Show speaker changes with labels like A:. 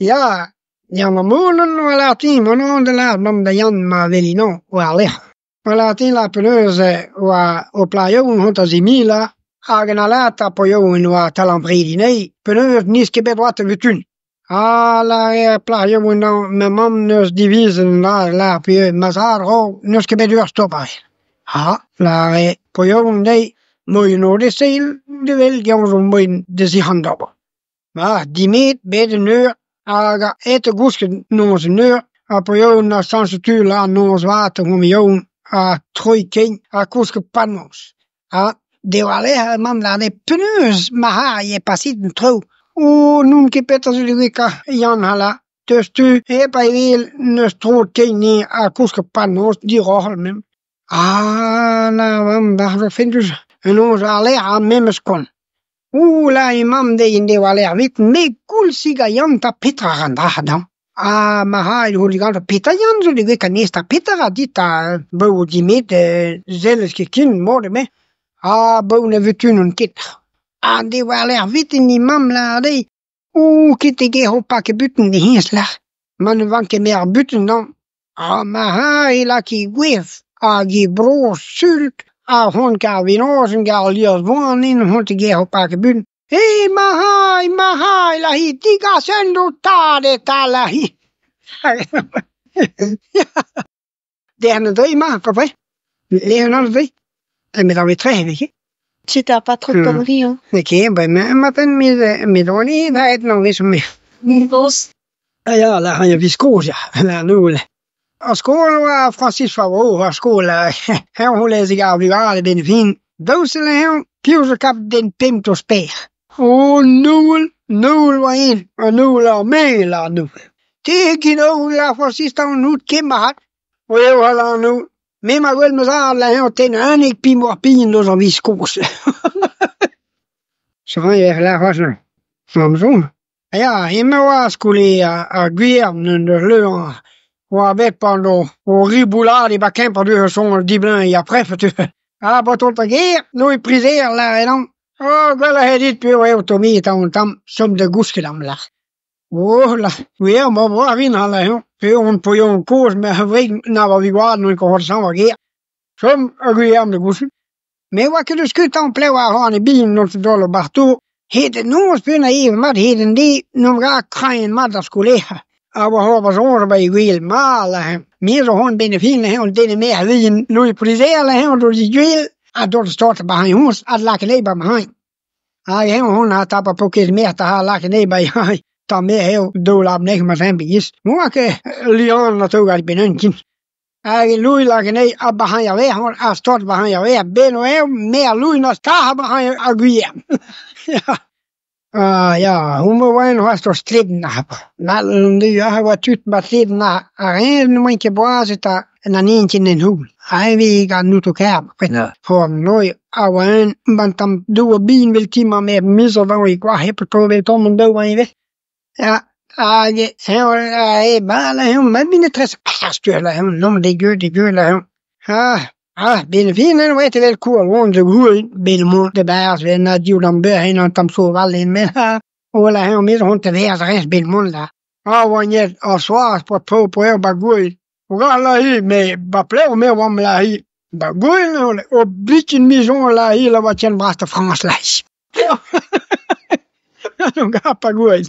A: Ja, ma monen we laten maar non de laat mam de Jan ma veli no wel ja. We laten la peneuse wa op la joen hont as Mila hagen alata po joen wa talambridi nei peneuse niske bedwate vitun. La pla joen no me mam neus divisen la pie mazar ho neske bedur stoppa. La po joen nei mooi no de seil de wel joen mooi de si handaba. Ma dimet bede neur aga ete gusken nons neur a po joen na sansutu la nons water om joen a troi ken a kuske panos. De wale mam la de peneus ma ha je pasit een tro. Nun ke petter zullen wika Jan hala. Dus tu heb hij wel een stroot ken ni a kuske panos die rochel mem. La mam da vind dus en ons ale a memes kon. La imam de in de wale wit me cool siga Jan ta Petra ganda dan. Ma ha holigante Peter Jan zo de wika nesta Petra dita bou die met zelfs kind morde me. Bou ne vitun un kit. De wale wit in die mam la de. Kit ge ho pakke buten de hinsla. Man wanke meer buten dan. Ma ha la ki wef. Gi broos sult. Hon ka vinosen ga lias von in hon te ge ho pakke buten. Mahai, la hi, diga sendo tade tala hi. Det er en drøy man, papa. Leon har det. Men da vi tre, ikke?
B: Tu t'as pas trop de conneries, hein?
A: Ok, men med dårlig, der er det noe vi som er. Ja, la han jo vi skole, ja. La nu, og skole var Francis Favreau, og skole, her hun læser ikke af, vi var det den fin. Dåsele her, pjussekap den pimto spær. Nul var en, og nul er med nu. Det er ikke noget, jeg for sidste år nu kæmper hat. Og jeg holder nu. Med mig vel med sig, lad her den anden ikke bimo og bilen, så vi skose. Så har jeg lært også som sådan. Ja, hjemme var skulle agere, når det løber. Og ved på noget, og ribulade, bare kæmper du, sådan, de bliver jeg præffer. Bare tot agere, nu i priser, lad jeg dem. Gala har dit bjør automi tam som det guskedam la. La, vi er må bra vin hala jo. Bjørn på jo kurs med havik når vi var nu kan holde sammen gær. Som vi er med gusken. Men hvad kan du skytte om plever han i bilen når du dollar barto. Hed nu spænder i mad hed det nogle krejen mad der skulle have. Aber håber så bei vil mala. Mere hon binde fine her og den mere vin nu i prisere her og du vil. Då startar bara hus att laka leba med han. Hon har tappat på kis mer att ha laka leba i han. Ta med här då lab nek med han bis. Moake Leon natural benunkin. Lui laka nej abba han jag vet han start bara han jag vet ben och mer lui när ska bara han aguia. Ja, hon var en har stått striden här. När jag har varit ut med striden här. Man inte bra sitta en inkin en hul. Vi kan nu to kæm. For noi awan bantam do bin vil tima med miso var i kwa hep to ve tom do wa ve. Ja, bala men mine tres støla hem no det gør la hem. Bin finen vet vel cool on de hul bil mo de bærs ve na du dam bør hen tam så vel in med. Og la hem med hon te være res bil mo la. Wanneer als swaar på bagul. Gala hi me bapleo me wam la hi. Bagul o bitchin maison la hi la watchen braste France lais. Non ga bagul.